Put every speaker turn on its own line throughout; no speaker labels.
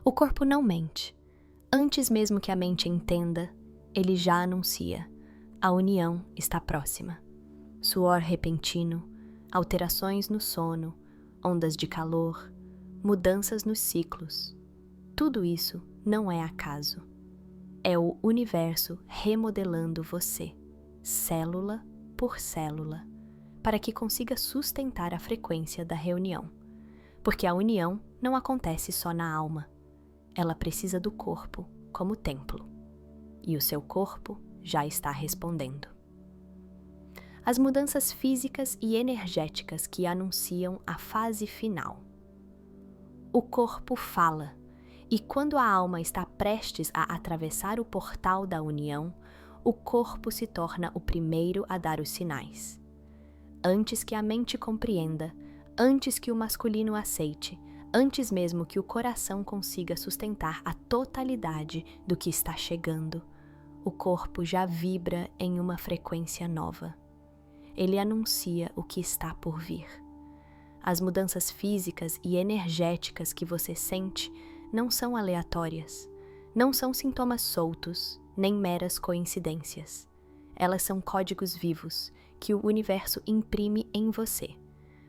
O corpo não mente. Antes mesmo que a mente entenda, ele já anuncia: a união está próxima. Suor repentino, alterações no sono, ondas de calor, mudanças nos ciclos. Tudo isso não é acaso. É o universo remodelando você, célula por célula, para que consiga sustentar a frequência da reunião. Porque a união não acontece só na alma. Ela precisa do corpo como templo. E o seu corpo já está respondendo. As mudanças físicas e energéticas que anunciam a fase final. O corpo fala, e quando a alma está prestes a atravessar o portal da união, o corpo se torna o primeiro a dar os sinais. Antes que a mente compreenda, antes que o masculino aceite, antes mesmo que o coração consiga sustentar a totalidade do que está chegando, o corpo já vibra em uma frequência nova. Ele anuncia o que está por vir. As mudanças físicas e energéticas que você sente não são aleatórias, não são sintomas soltos, nem meras coincidências. Elas são códigos vivos que o universo imprime em você,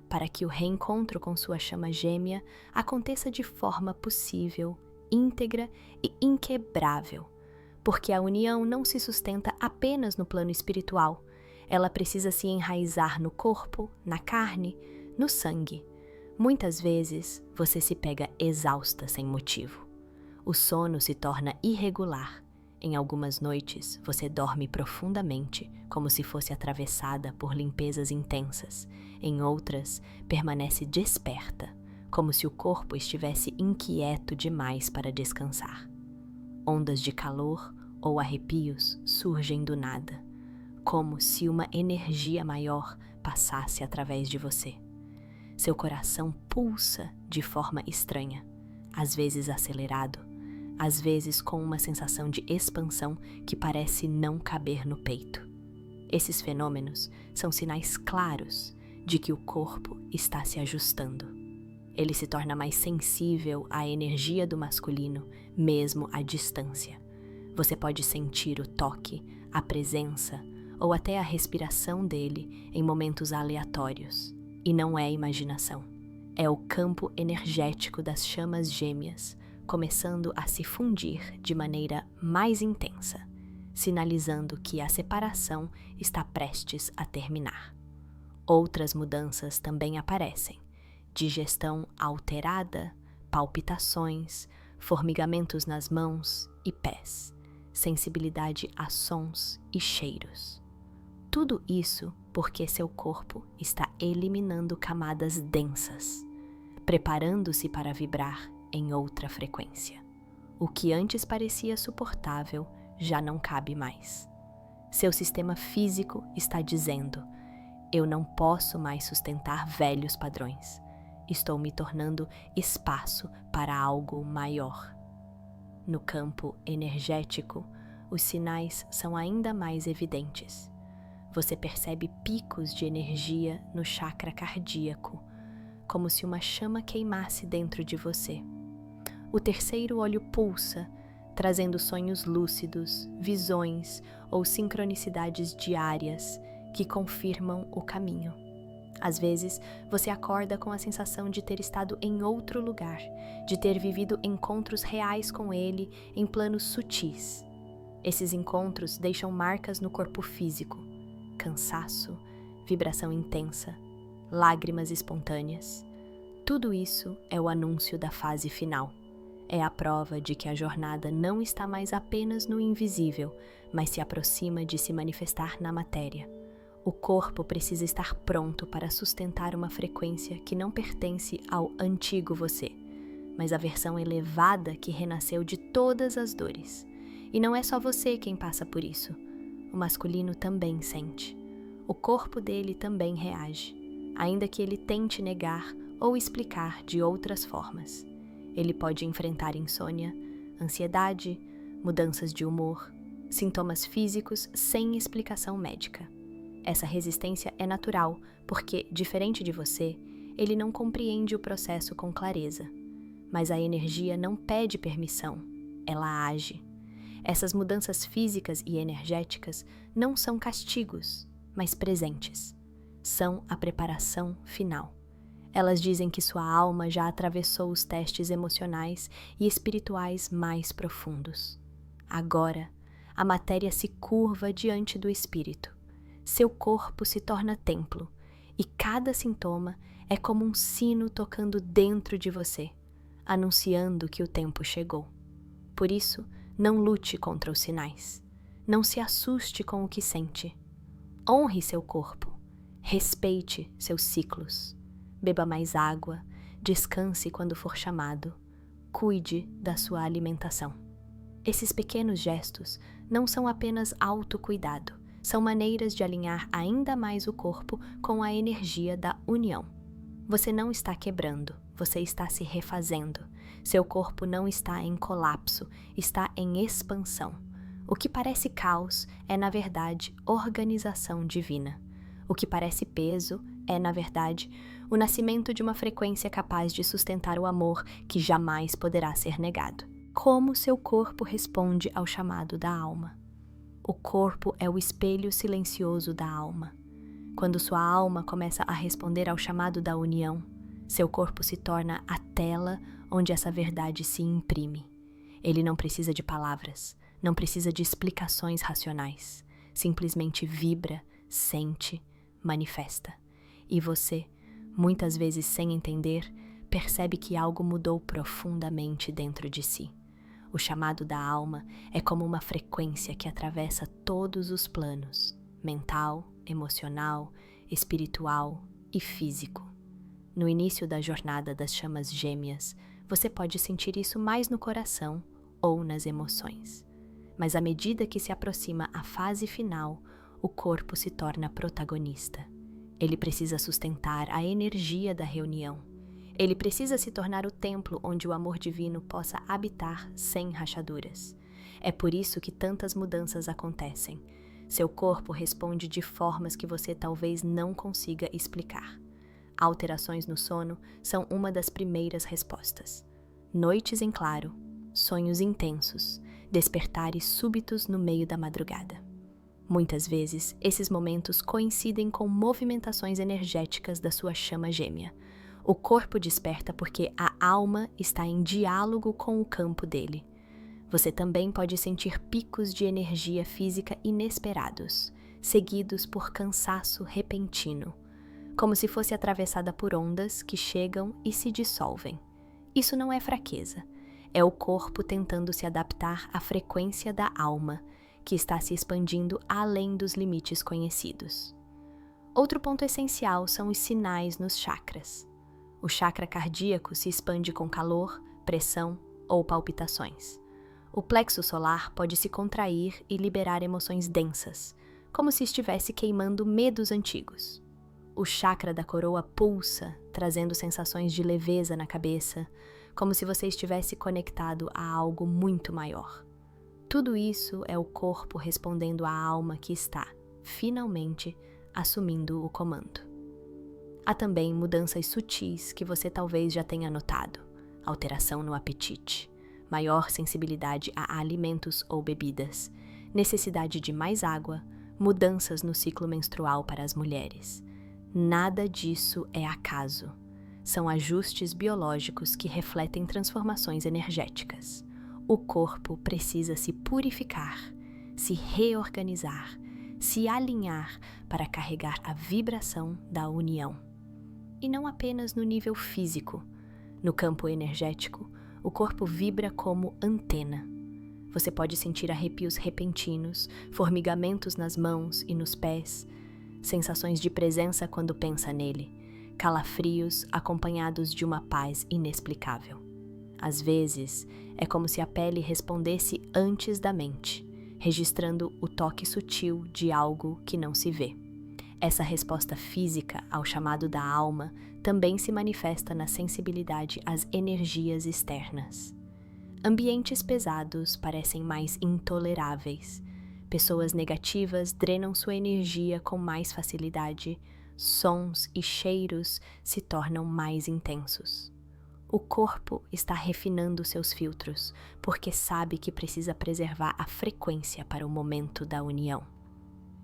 para que o reencontro com sua chama gêmea aconteça de forma possível, íntegra e inquebrável, porque a união não se sustenta apenas no plano espiritual, ela precisa se enraizar no corpo, na carne, no sangue. Muitas vezes você se pega exausta sem motivo. O sono se torna irregular. Em algumas noites você dorme profundamente, como se fosse atravessada por limpezas intensas. Em outras, permanece desperta, como se o corpo estivesse inquieto demais para descansar. Ondas de calor ou arrepios surgem do nada, como se uma energia maior passasse através de você. Seu coração pulsa de forma estranha, às vezes acelerado, às vezes com uma sensação de expansão que parece não caber no peito. Esses fenômenos são sinais claros de que o corpo está se ajustando. Ele se torna mais sensível à energia do masculino, mesmo à distância. Você pode sentir o toque, a presença ou até a respiração dele em momentos aleatórios. E não é imaginação. É o campo energético das chamas gêmeas começando a se fundir de maneira mais intensa, sinalizando que a separação está prestes a terminar. Outras mudanças também aparecem: digestão alterada, palpitações, formigamentos nas mãos e pés, sensibilidade a sons e cheiros. Tudo isso porque seu corpo está eliminando camadas densas, preparando-se para vibrar em outra frequência. O que antes parecia suportável já não cabe mais. Seu sistema físico está dizendo: eu não posso mais sustentar velhos padrões. Estou me tornando espaço para algo maior. No campo energético, os sinais são ainda mais evidentes. Você percebe picos de energia no chakra cardíaco, como se uma chama queimasse dentro de você. O terceiro olho pulsa, trazendo sonhos lúcidos, visões ou sincronicidades diárias que confirmam o caminho. Às vezes, você acorda com a sensação de ter estado em outro lugar, de ter vivido encontros reais com ele em planos sutis. Esses encontros deixam marcas no corpo físico: cansaço, vibração intensa, lágrimas espontâneas. Tudo isso é o anúncio da fase final. É a prova de que a jornada não está mais apenas no invisível, mas se aproxima de se manifestar na matéria. O corpo precisa estar pronto para sustentar uma frequência que não pertence ao antigo você, mas à versão elevada que renasceu de todas as dores. E não é só você quem passa por isso. O masculino também sente. O corpo dele também reage, ainda que ele tente negar ou explicar de outras formas. Ele pode enfrentar insônia, ansiedade, mudanças de humor, sintomas físicos sem explicação médica. Essa resistência é natural porque, diferente de você, ele não compreende o processo com clareza. mas a energia não pede permissão, ela age. Essas mudanças físicas e energéticas não são castigos, mas presentes. São a preparação final. Elas dizem que sua alma já atravessou os testes emocionais e espirituais mais profundos. Agora, a matéria se curva diante do espírito. Seu corpo se torna templo, e cada sintoma é como um sino tocando dentro de você, anunciando que o tempo chegou. Por isso, não lute contra os sinais. Não se assuste com o que sente. Honre seu corpo. Respeite seus ciclos. Beba mais água. Descanse quando for chamado. Cuide da sua alimentação. Esses pequenos gestos não são apenas autocuidado, são maneiras de alinhar ainda mais o corpo com a energia da união. Você não está quebrando, você está se refazendo. Seu corpo não está em colapso, está em expansão. O que parece caos é, na verdade, organização divina. O que parece peso é, na verdade, o nascimento de uma frequência capaz de sustentar o amor que jamais poderá ser negado. Como seu corpo responde ao chamado da alma? O corpo é o espelho silencioso da alma. Quando sua alma começa a responder ao chamado da união, seu corpo se torna a tela onde essa verdade se imprime. Ele não precisa de palavras, não precisa de explicações racionais. Simplesmente vibra, sente, manifesta. E você, muitas vezes sem entender, percebe que algo mudou profundamente dentro de si. O chamado da alma é como uma frequência que atravessa todos os planos: mental, emocional, espiritual e físico. No início da jornada das chamas gêmeas, você pode sentir isso mais no coração ou nas emoções. Mas à medida que se aproxima a fase final, o corpo se torna protagonista. Ele precisa sustentar a energia da reunião. Ele precisa se tornar o templo onde o amor divino possa habitar sem rachaduras. É por isso que tantas mudanças acontecem. Seu corpo responde de formas que você talvez não consiga explicar. Alterações no sono são uma das primeiras respostas. Noites em claro, sonhos intensos, despertares súbitos no meio da madrugada. Muitas vezes, esses momentos coincidem com movimentações energéticas da sua chama gêmea. O corpo desperta porque a alma está em diálogo com o campo dele. Você também pode sentir picos de energia física inesperados, seguidos por cansaço repentino, como se fosse atravessada por ondas que chegam e se dissolvem. Isso não é fraqueza, é o corpo tentando se adaptar à frequência da alma, que está se expandindo além dos limites conhecidos. Outro ponto essencial são os sinais nos chakras. O chakra cardíaco se expande com calor, pressão ou palpitações. O plexo solar pode se contrair e liberar emoções densas, como se estivesse queimando medos antigos. O chakra da coroa pulsa, trazendo sensações de leveza na cabeça, como se você estivesse conectado a algo muito maior. Tudo isso é o corpo respondendo à alma que está, finalmente, assumindo o comando. Há também mudanças sutis que você talvez já tenha notado: alteração no apetite, maior sensibilidade a alimentos ou bebidas, necessidade de mais água, mudanças no ciclo menstrual para as mulheres. Nada disso é acaso. São ajustes biológicos que refletem transformações energéticas. O corpo precisa se purificar, se reorganizar, se alinhar para carregar a vibração da união. E não apenas no nível físico. No campo energético, o corpo vibra como antena. Você pode sentir arrepios repentinos, formigamentos nas mãos e nos pés, sensações de presença quando pensa nele, calafrios acompanhados de uma paz inexplicável. Às vezes, é como se a pele respondesse antes da mente, registrando o toque sutil de algo que não se vê. Essa resposta física ao chamado da alma também se manifesta na sensibilidade às energias externas. Ambientes pesados parecem mais intoleráveis. Pessoas negativas drenam sua energia com mais facilidade. Sons e cheiros se tornam mais intensos. O corpo está refinando seus filtros, porque sabe que precisa preservar a frequência para o momento da união.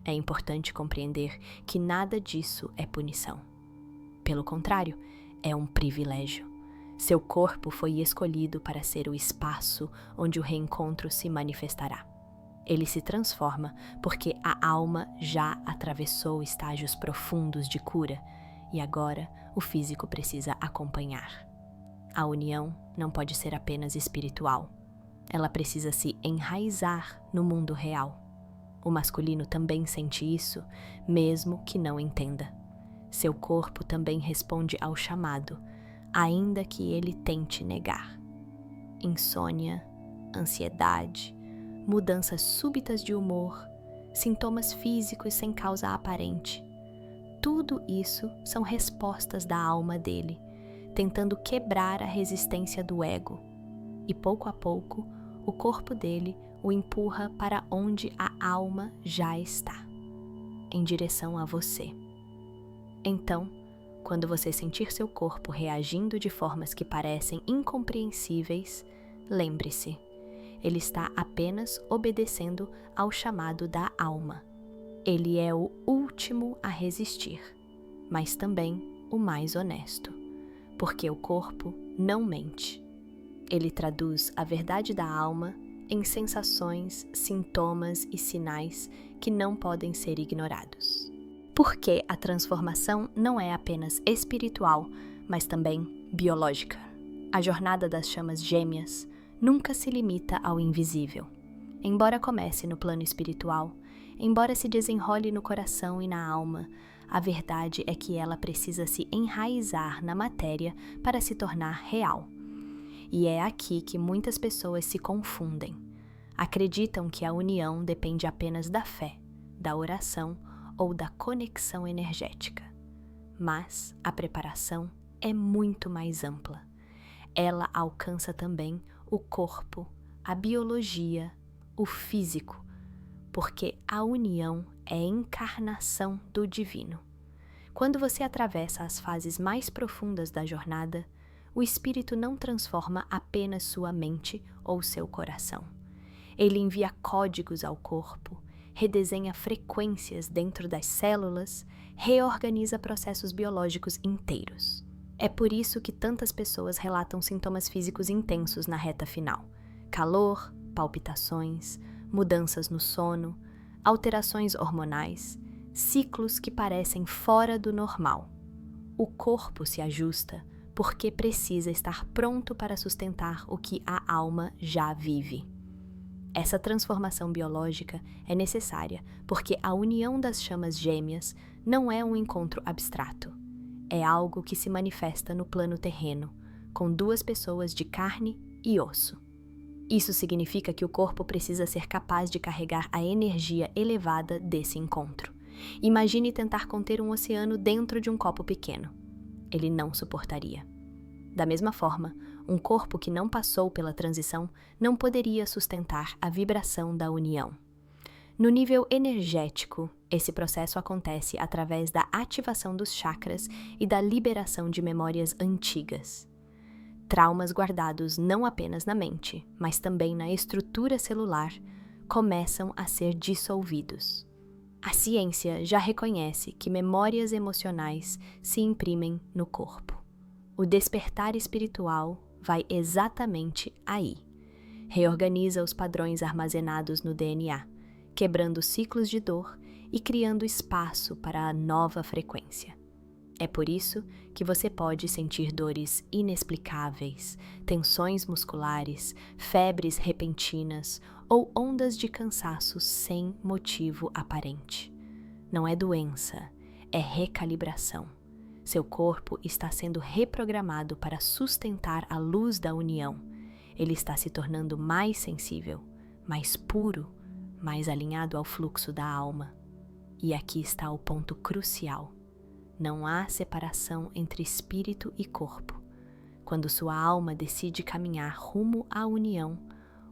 É importante compreender que nada disso é punição. Pelo contrário, é um privilégio. Seu corpo foi escolhido para ser o espaço onde o reencontro se manifestará. Ele se transforma porque a alma já atravessou estágios profundos de cura e agora o físico precisa acompanhar. A união não pode ser apenas espiritual. Ela precisa se enraizar no mundo real. O masculino também sente isso, mesmo que não entenda. Seu corpo também responde ao chamado, ainda que ele tente negar. Insônia, ansiedade, mudanças súbitas de humor, sintomas físicos sem causa aparente. Tudo isso são respostas da alma dele, tentando quebrar a resistência do ego. E pouco a pouco, o corpo dele o empurra para onde a alma já está, em direção a você. Então, quando você sentir seu corpo reagindo de formas que parecem incompreensíveis, lembre-se, ele está apenas obedecendo ao chamado da alma. Ele é o último a resistir, mas também o mais honesto, porque o corpo não mente. Ele traduz a verdade da alma em sensações, sintomas e sinais que não podem ser ignorados. Porque a transformação não é apenas espiritual, mas também biológica. A jornada das chamas gêmeas nunca se limita ao invisível. Embora comece no plano espiritual, embora se desenrole no coração e na alma, a verdade é que ela precisa se enraizar na matéria para se tornar real. E é aqui que muitas pessoas se confundem. Acreditam que a união depende apenas da fé, da oração ou da conexão energética. Mas a preparação é muito mais ampla. Ela alcança também o corpo, a biologia, o físico, porque a união é a encarnação do divino. Quando você atravessa as fases mais profundas da jornada, o espírito não transforma apenas sua mente ou seu coração. Ele envia códigos ao corpo, redesenha frequências dentro das células, reorganiza processos biológicos inteiros. É por isso que tantas pessoas relatam sintomas físicos intensos na reta final: calor, palpitações, mudanças no sono, alterações hormonais, ciclos que parecem fora do normal. O corpo se ajusta porque precisa estar pronto para sustentar o que a alma já vive. Essa transformação biológica é necessária porque a união das chamas gêmeas não é um encontro abstrato. É algo que se manifesta no plano terreno, com duas pessoas de carne e osso. Isso significa que o corpo precisa ser capaz de carregar a energia elevada desse encontro. Imagine tentar conter um oceano dentro de um copo pequeno. Ele não suportaria. Da mesma forma, um corpo que não passou pela transição não poderia sustentar a vibração da união. No nível energético, esse processo acontece através da ativação dos chakras e da liberação de memórias antigas. Traumas guardados não apenas na mente, mas também na estrutura celular, começam a ser dissolvidos. A ciência já reconhece que memórias emocionais se imprimem no corpo. O despertar espiritual vai exatamente aí. Reorganiza os padrões armazenados no DNA, quebrando ciclos de dor e criando espaço para a nova frequência. É por isso que você pode sentir dores inexplicáveis, tensões musculares, febres repentinas ou ondas de cansaço sem motivo aparente. Não é doença, é recalibração. Seu corpo está sendo reprogramado para sustentar a luz da união. Ele está se tornando mais sensível, mais puro, mais alinhado ao fluxo da alma. E aqui está o ponto crucial. Não há separação entre espírito e corpo. Quando sua alma decide caminhar rumo à união,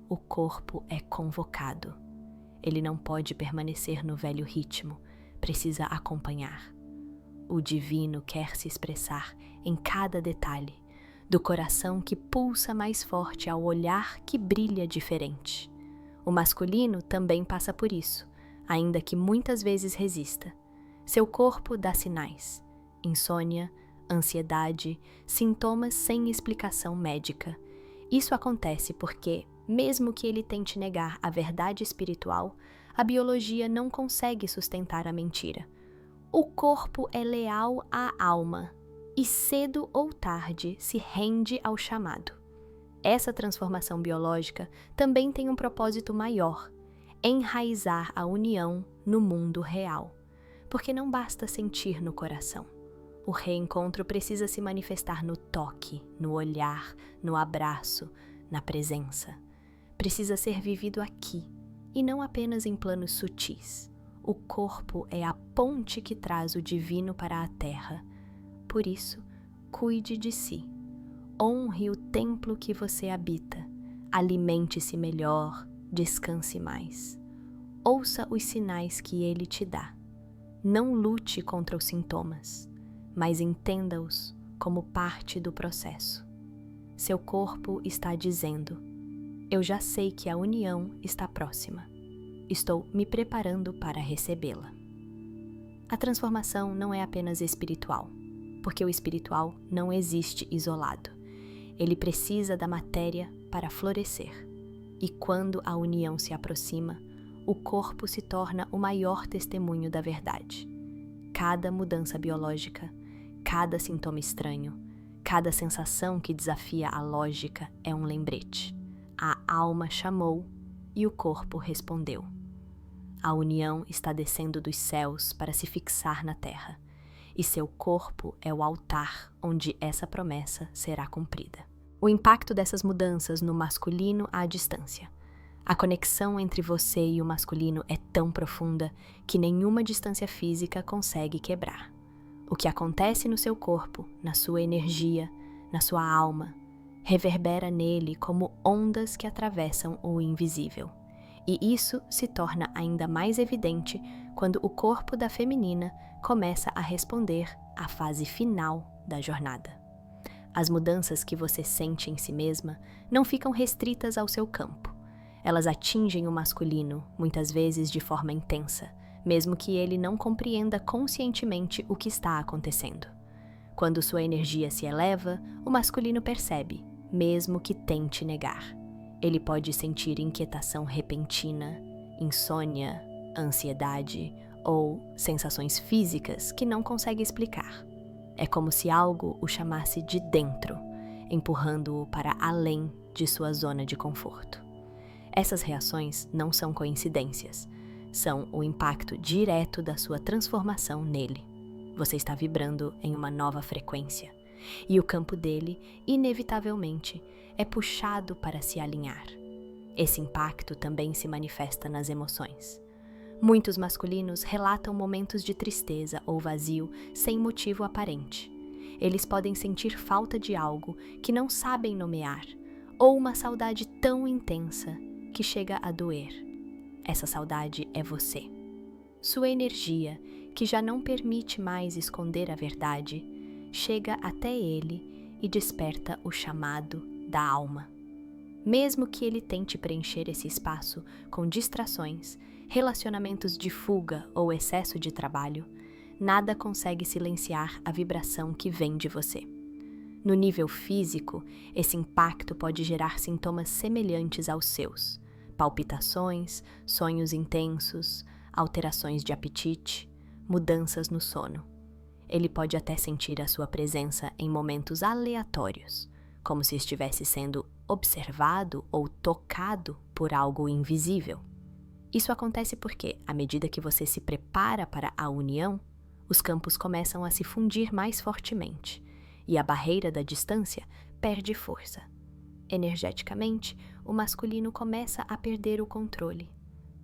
o corpo é convocado. Ele não pode permanecer no velho ritmo, precisa acompanhar. O divino quer se expressar em cada detalhe, do coração que pulsa mais forte ao olhar que brilha diferente. O masculino também passa por isso, ainda que muitas vezes resista. Seu corpo dá sinais: insônia, ansiedade, sintomas sem explicação médica. Isso acontece porque, mesmo que ele tente negar a verdade espiritual, a biologia não consegue sustentar a mentira. O corpo é leal à alma e cedo ou tarde se rende ao chamado. Essa transformação biológica também tem um propósito maior: enraizar a união no mundo real. Porque não basta sentir no coração. O reencontro precisa se manifestar no toque, no olhar, no abraço, na presença. Precisa ser vivido aqui, e não apenas em planos sutis. O corpo é a ponte que traz o divino para a terra. Por isso, cuide de si. Honre o templo que você habita. Alimente-se melhor, descanse mais. Ouça os sinais que ele te dá. Não lute contra os sintomas, mas entenda-os como parte do processo. Seu corpo está dizendo: eu já sei que a união está próxima. Estou me preparando para recebê-la. A transformação não é apenas espiritual, porque o espiritual não existe isolado. Ele precisa da matéria para florescer. E quando a união se aproxima, o corpo se torna o maior testemunho da verdade. Cada mudança biológica, cada sintoma estranho, cada sensação que desafia a lógica é um lembrete. A alma chamou e o corpo respondeu. A união está descendo dos céus para se fixar na terra, e seu corpo é o altar onde essa promessa será cumprida. O impacto dessas mudanças no masculino à distância. A conexão entre você e o masculino é tão profunda que nenhuma distância física consegue quebrar. O que acontece no seu corpo, na sua energia, na sua alma, reverbera nele como ondas que atravessam o invisível. E isso se torna ainda mais evidente quando o corpo da feminina começa a responder à fase final da jornada. As mudanças que você sente em si mesma não ficam restritas ao seu campo. Elas atingem o masculino, muitas vezes de forma intensa, mesmo que ele não compreenda conscientemente o que está acontecendo. Quando sua energia se eleva, o masculino percebe, mesmo que tente negar. Ele pode sentir inquietação repentina, insônia, ansiedade ou sensações físicas que não consegue explicar. É como se algo o chamasse de dentro, empurrando-o para além de sua zona de conforto. Essas reações não são coincidências, são o impacto direto da sua transformação nele. Você está vibrando em uma nova frequência, e o campo dele, inevitavelmente, é puxado para se alinhar. Esse impacto também se manifesta nas emoções. Muitos masculinos relatam momentos de tristeza ou vazio sem motivo aparente. Eles podem sentir falta de algo que não sabem nomear, ou uma saudade tão intensa que chega a doer. Essa saudade é você. Sua energia, que já não permite mais esconder a verdade, chega até ele e desperta o chamado da alma. Mesmo que ele tente preencher esse espaço com distrações, relacionamentos de fuga ou excesso de trabalho, nada consegue silenciar a vibração que vem de você. No nível físico, esse impacto pode gerar sintomas semelhantes aos seus: palpitações, sonhos intensos, alterações de apetite, mudanças no sono. Ele pode até sentir a sua presença em momentos aleatórios, como se estivesse sendo observado ou tocado por algo invisível. Isso acontece porque, à medida que você se prepara para a união, os campos começam a se fundir mais fortemente e a barreira da distância perde força. Energeticamente, o masculino começa a perder o controle.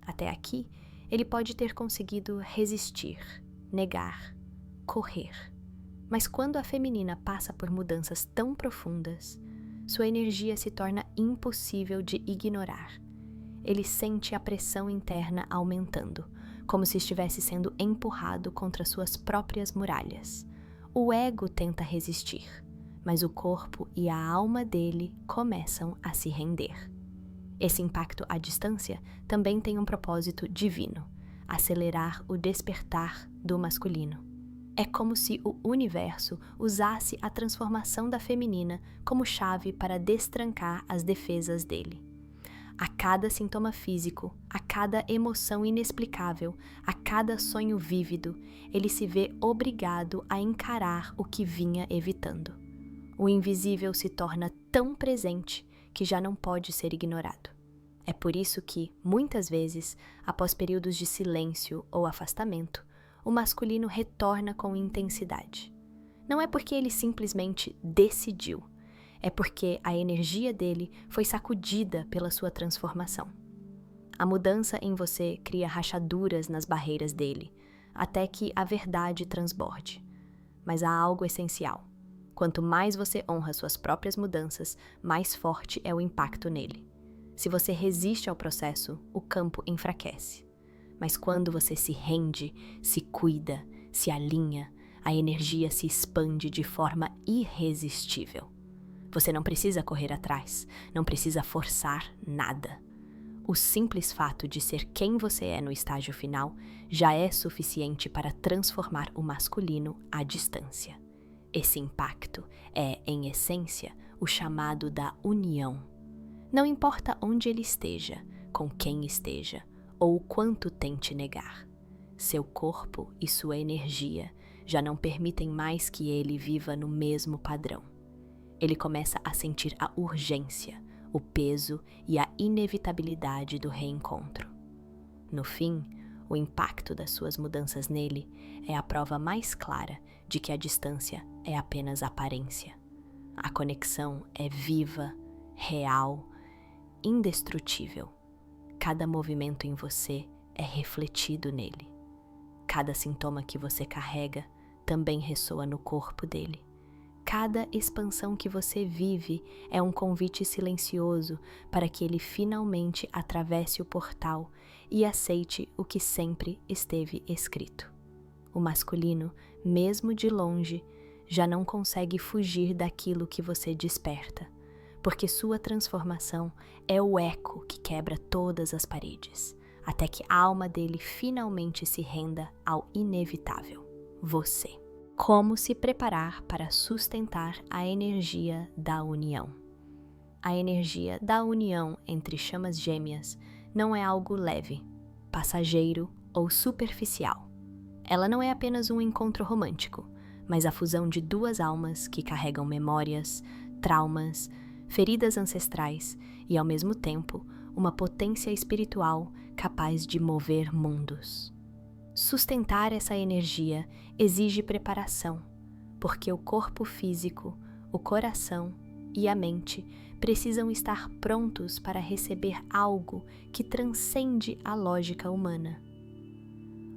Até aqui, ele pode ter conseguido resistir, negar, correr. Mas quando a feminina passa por mudanças tão profundas, sua energia se torna impossível de ignorar. Ele sente a pressão interna aumentando, como se estivesse sendo empurrado contra suas próprias muralhas. O ego tenta resistir, mas o corpo e a alma dele começam a se render. Esse impacto à distância também tem um propósito divino: acelerar o despertar do masculino. É como se o universo usasse a transformação da feminina como chave para destrancar as defesas dele. A cada sintoma físico, a cada emoção inexplicável, a cada sonho vívido, ele se vê obrigado a encarar o que vinha evitando. O invisível se torna tão presente que já não pode ser ignorado. É por isso que, muitas vezes, após períodos de silêncio ou afastamento, o masculino retorna com intensidade. Não é porque ele simplesmente decidiu, é porque a energia dele foi sacudida pela sua transformação. A mudança em você cria rachaduras nas barreiras dele, até que a verdade transborde. Mas há algo essencial. Quanto mais você honra suas próprias mudanças, mais forte é o impacto nele. Se você resiste ao processo, o campo enfraquece. Mas quando você se rende, se cuida, se alinha, a energia se expande de forma irresistível. Você não precisa correr atrás, não precisa forçar nada. O simples fato de ser quem você é no estágio final já é suficiente para transformar o masculino à distância. Esse impacto é, em essência, o chamado da união. Não importa onde ele esteja, com quem esteja, ou o quanto tente negar. Seu corpo e sua energia já não permitem mais que ele viva no mesmo padrão. Ele começa a sentir a urgência, o peso e a inevitabilidade do reencontro. No fim, o impacto das suas mudanças nele é a prova mais clara de que a distância é apenas aparência. A conexão é viva, real, indestrutível. Cada movimento em você é refletido nele. Cada sintoma que você carrega também ressoa no corpo dele. Cada expansão que você vive é um convite silencioso para que ele finalmente atravesse o portal e aceite o que sempre esteve escrito. O masculino, mesmo de longe, já não consegue fugir daquilo que você desperta, porque sua transformação é o eco que quebra todas as paredes, até que a alma dele finalmente se renda ao inevitável: você. Como se preparar para sustentar a energia da união? A energia da união entre chamas gêmeas não é algo leve, passageiro ou superficial. Ela não é apenas um encontro romântico, mas a fusão de duas almas que carregam memórias, traumas, feridas ancestrais e, ao mesmo tempo, uma potência espiritual capaz de mover mundos. Sustentar essa energia exige preparação, porque o corpo físico, o coração e a mente precisam estar prontos para receber algo que transcende a lógica humana.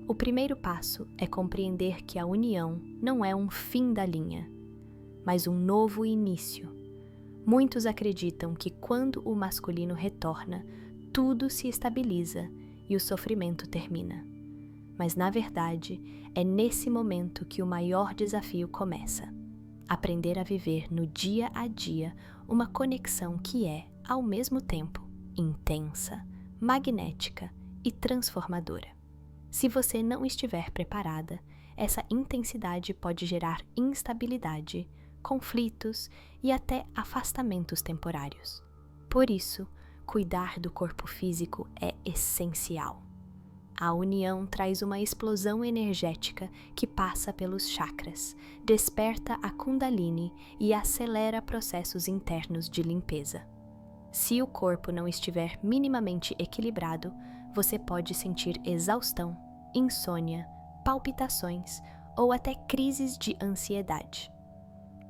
O primeiro passo é compreender que a união não é um fim da linha, mas um novo início. Muitos acreditam que quando o masculino retorna, tudo se estabiliza e o sofrimento termina. Mas, na verdade, é nesse momento que o maior desafio começa: aprender a viver no dia a dia uma conexão que é, ao mesmo tempo, intensa, magnética e transformadora. Se você não estiver preparada, essa intensidade pode gerar instabilidade, conflitos e até afastamentos temporários. Por isso, cuidar do corpo físico é essencial. A união traz uma explosão energética que passa pelos chakras, desperta a Kundalini e acelera processos internos de limpeza. Se o corpo não estiver minimamente equilibrado, você pode sentir exaustão, insônia, palpitações ou até crises de ansiedade.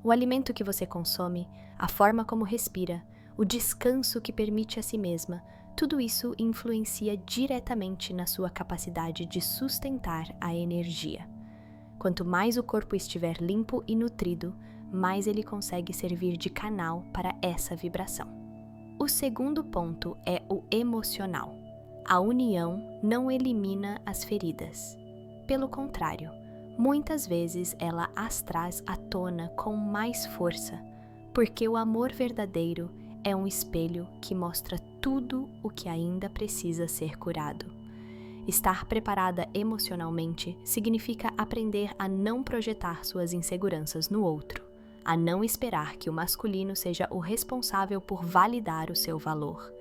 O alimento que você consome, a forma como respira, o descanso que permite a si mesma, tudo isso influencia diretamente na sua capacidade de sustentar a energia. Quanto mais o corpo estiver limpo e nutrido, mais ele consegue servir de canal para essa vibração. O segundo ponto é o emocional. A união não elimina as feridas. Pelo contrário, muitas vezes ela as traz à tona com mais força, porque o amor verdadeiro é um espelho que mostra tudo o que ainda precisa ser curado. Estar preparada emocionalmente significa aprender a não projetar suas inseguranças no outro, a não esperar que o masculino seja o responsável por validar o seu valor.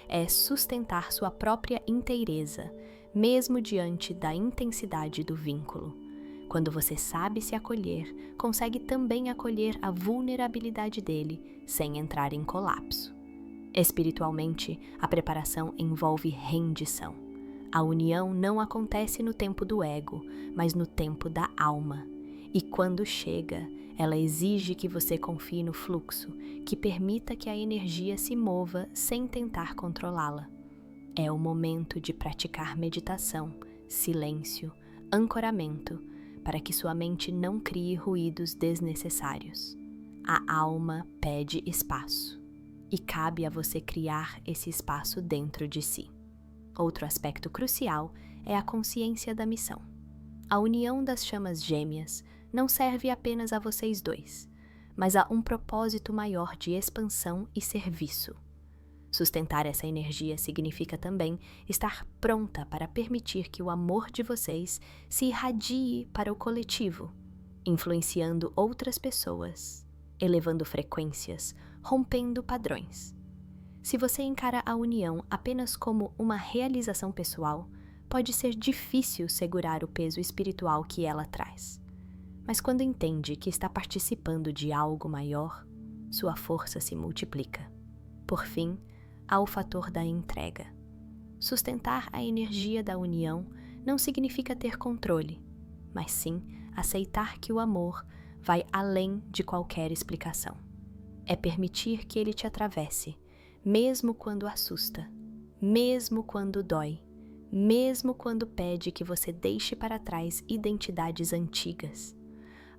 É sustentar sua própria inteireza, mesmo diante da intensidade do vínculo. Quando você sabe se acolher, consegue também acolher a vulnerabilidade dele sem entrar em colapso. Espiritualmente, a preparação envolve rendição. A união não acontece no tempo do ego, mas no tempo da alma. E quando chega, ela exige que você confie no fluxo, que permita que a energia se mova sem tentar controlá-la. É o momento de praticar meditação, silêncio, ancoramento, para que sua mente não crie ruídos desnecessários. A alma pede espaço, e cabe a você criar esse espaço dentro de si. Outro aspecto crucial é a consciência da missão. A união das chamas gêmeas não serve apenas a vocês dois, mas a um propósito maior de expansão e serviço. Sustentar essa energia significa também estar pronta para permitir que o amor de vocês se irradie para o coletivo, influenciando outras pessoas, elevando frequências, rompendo padrões. Se você encara a união apenas como uma realização pessoal, pode ser difícil segurar o peso espiritual que ela traz. Mas quando entende que está participando de algo maior, sua força se multiplica. Por fim, há o fator da entrega. Sustentar a energia da união não significa ter controle, mas sim aceitar que o amor vai além de qualquer explicação. É permitir que ele te atravesse, mesmo quando assusta, mesmo quando dói, mesmo quando pede que você deixe para trás identidades antigas.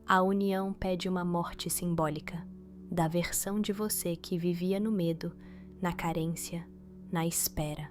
A união pede uma morte simbólica da versão de você que vivia no medo, na carência, na espera.